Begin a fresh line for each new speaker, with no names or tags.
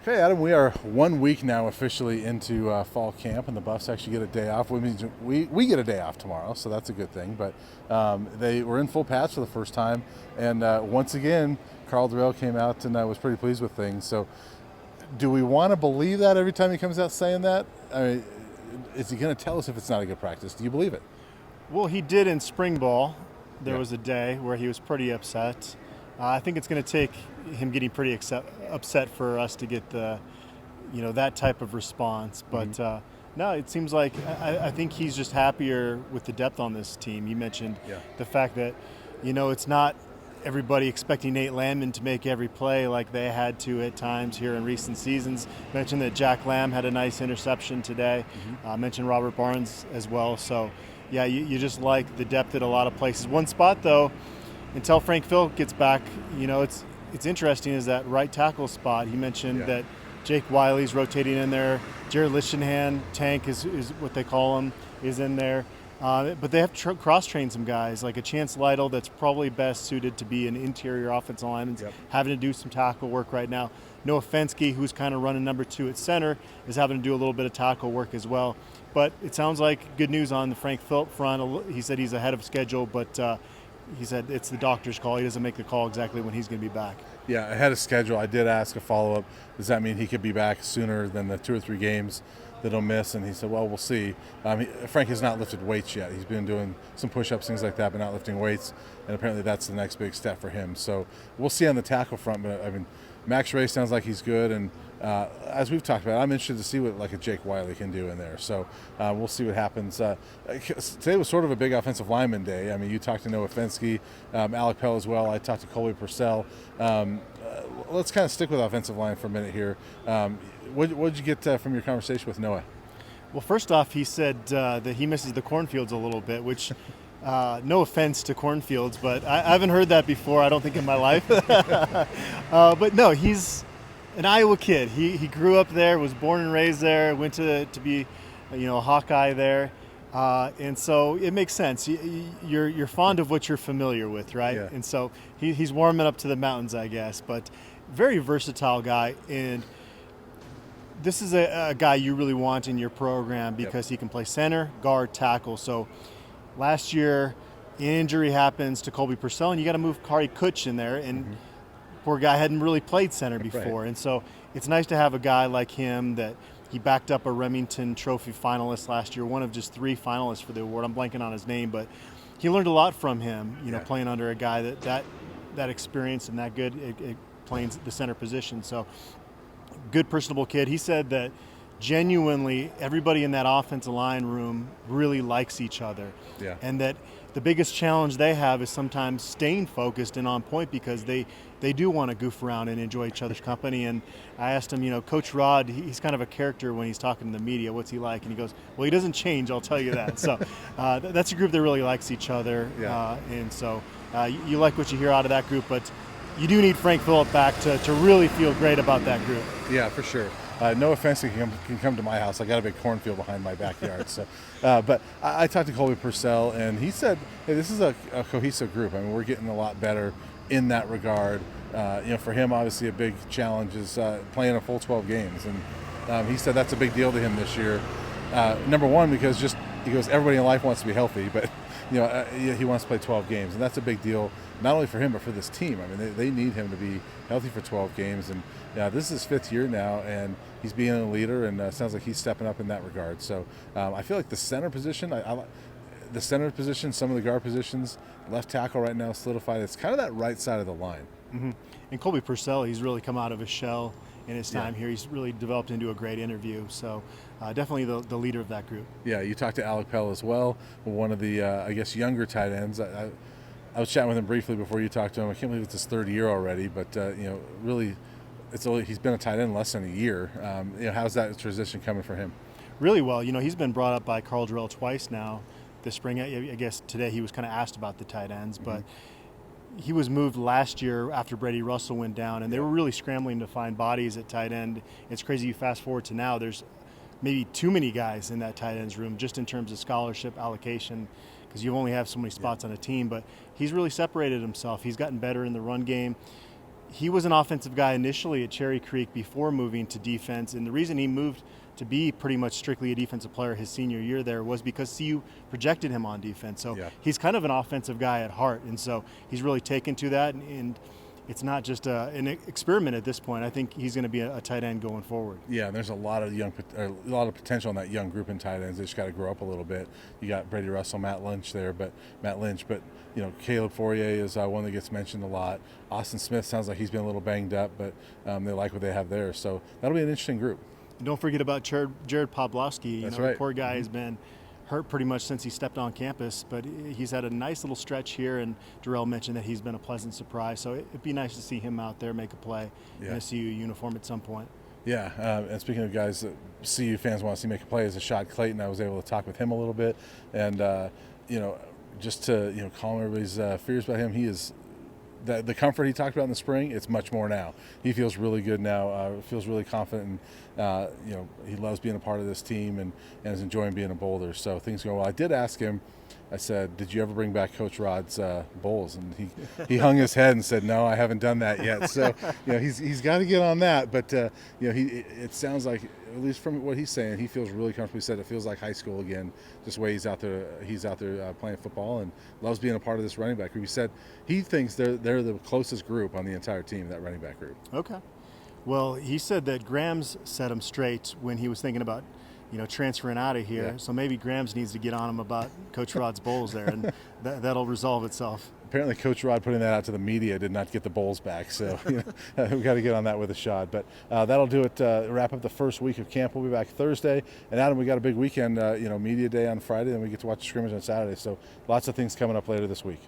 Okay, Adam, we are 1 week now officially into fall camp, and the Buffs actually get a day off. Which means we get a day off tomorrow, so that's a good thing. But they were in full pads for the first time, and once again, Carl Durrell came out and was pretty pleased with things. So, do we want to believe that every time he comes out saying that? I mean, is he going to tell us if it's not a good practice? Do you believe it?
Well, he did in spring ball. There
Yeah.
was a day where he was pretty upset. I think it's going to take him getting pretty upset for us to get that type of response. But no, it seems like I think he's just happier with the depth on this team. You mentioned
Yeah.
the fact that it's not everybody expecting Nate Landman to make every play like they had to at times here in recent seasons. Mentioned that Jack Lamb had a nice interception today. Mentioned Robert Barnes as well. So, yeah, you just like the depth at a lot of places. One spot, though, until Frank Phillip gets back, it's interesting is that right tackle spot. He mentioned
Yeah.
that Jake Wiley's rotating in there. Jared Lichtenhan, Tank is what they call him, is in there. But they have cross-trained some guys, like a Chance Lytle that's probably best suited to be an interior offensive lineman,
Yep.
having to do some tackle work right now. Noah Fenske, who's kind of running number 2 at center, is having to do a little bit of tackle work as well. But it sounds like good news on the Frank Phillip front. He said he's ahead of schedule, but he said it's the doctor's call. He doesn't make the call exactly when he's going to be back.
Yeah, ahead of schedule. I did ask a follow-up. Does that mean he could be back sooner than the 2 or 3 games that he'll miss? And he said, well, we'll see. Frank has not lifted weights yet. He's been doing some push-ups, things like that, but not lifting weights. And apparently that's the next big step for him. So we'll see on the tackle front. But, Max Ray sounds like he's good. And as we've talked about, I'm interested to see what like a Jake Wiley can do in there. So we'll see what happens. Today was sort of a big offensive lineman day. You talked to Noah Fenske, Alec Pell as well. I talked to Colby Purcell. Let's kind of stick with offensive line for a minute here. What did you get from your conversation with Noah?
Well, first off, he said that he misses the cornfields a little bit, which no offense to cornfields, but I haven't heard that before, I don't think, in my life. But no, he's an Iowa kid. He grew up there, was born and raised there, went to be a Hawkeye there. And so it makes sense. You're fond of what you're familiar with, right?
Yeah.
And so he's warming up to the mountains, I guess. But very versatile guy. And this is a guy you really want in your program because he can play center, guard, tackle. So last year, injury happens to Colby Purcell, and you got to move Kari Kutch in there. And poor guy hadn't really played center before.
Right.
And so it's nice to have a guy like him that he backed up a Remington Trophy finalist last year, one of just 3 finalists for the award. I'm blanking on his name, but he learned a lot from him, playing under a guy that experienced and that good at playing the center position. So good, personable kid. He said that genuinely everybody in that offensive line room really likes each other.
Yeah.
And that the biggest challenge they have is sometimes staying focused and on point because they do want to goof around and enjoy each other's company. And I asked him, Coach Rod, he's kind of a character when he's talking to the media. What's he like? And he goes, well, he doesn't change, I'll tell you that. So that's a group that really likes each other.
Yeah.
And so you like what you hear out of that group, but you do need Frank Phillip back to really feel great about that group.
Yeah, for sure. No offense, he can come to my house. I got a big cornfield behind my backyard. So, but I talked to Colby Purcell, and he said, "Hey, this is a cohesive group. We're getting a lot better in that regard. For him, obviously, a big challenge is playing a full 12 games, and he said that's a big deal to him this year. Number one, because he goes, everybody in life wants to be healthy, but he wants to play 12 games, and that's a big deal not only for him but for this team. They need him to be healthy for 12 games, and this is his 5th year now, and he's being a leader, and sounds like he's stepping up in that regard. So I feel like the center position, the center position, some of the guard positions, left tackle right now solidified. It's kind of that right side of the line.
Mm-hmm. And Colby Purcell, he's really come out of his shell in his time
Yeah.
here. He's really developed into a great interview. So definitely the leader of that group.
Yeah, you talked to Alec Pell as well, one of the, younger tight ends. I was chatting with him briefly before you talked to him. I can't believe it's his 3rd year already, but, really, he's been a tight end less than a year. How's that transition coming for him?
Really well. He's been brought up by Carl Durrell twice now this spring. I guess today he was kind of asked about the tight ends, but he was moved last year after Brady Russell went down, and they were really scrambling to find bodies at tight end. It's crazy. You fast forward to now, there's maybe too many guys in that tight ends room just in terms of scholarship allocation because you only have so many spots on a team. But he's really separated himself. He's gotten better in the run game. he was an offensive guy initially at Cherry Creek before moving to defense, and the reason he moved to be pretty much strictly a defensive player his senior year there was because CU projected him on defense. So he's kind of an offensive guy at heart, and so he's really taken to that, and it's not just an experiment at this point. I think he's going to be a tight end going forward.
Yeah, and there's a lot of potential in that young group in tight ends. They just got to grow up a little bit. You got Brady Russell, Matt Lynch, but Caleb Fourier is one that gets mentioned a lot. Austin Smith sounds like he's been a little banged up, but they like what they have there. So that'll be an interesting group.
And don't forget about Jared Pawlowski.
That's right.
The poor guy has been hurt pretty much since he stepped on campus, but he's had a nice little stretch here, and Darrell mentioned that he's been a pleasant surprise. So it'd be nice to see him out there make a play in a CU uniform at some point.
Yeah, and speaking of guys that CU fans want to see make a play, is Ashad Clayton. I was able to talk with him a little bit, and just to calm everybody's fears about him. He is the comfort he talked about in the spring. It's much more now. He feels really good now. Feels really confident, and he loves being a part of this team and is enjoying being a Boulder. So things go well. I did ask him. I said, "Did you ever bring back Coach Rod's bowls?" And he hung his head and said, "No, I haven't done that yet." So he's got to get on that. But it sounds like, at least from what he's saying, he feels really comfortable. He said it feels like high school again, just the way he's out there playing football and loves being a part of this running back group. He said he thinks they're the closest group on the entire team, that running back group.
Okay. Well, he said that Grams set him straight when he was thinking about transferring out of here.
Yeah.
So maybe Grams needs to get on him about Coach Rod's bowls there, and that'll resolve itself.
Apparently, Coach Rod putting that out to the media did not get the bowls back, so we got to get on that with a shot. But that'll do it. Wrap up the first week of camp. We'll be back Thursday, and Adam, we got a big weekend. Media day on Friday, and we get to watch the scrimmage on Saturday. So lots of things coming up later this week.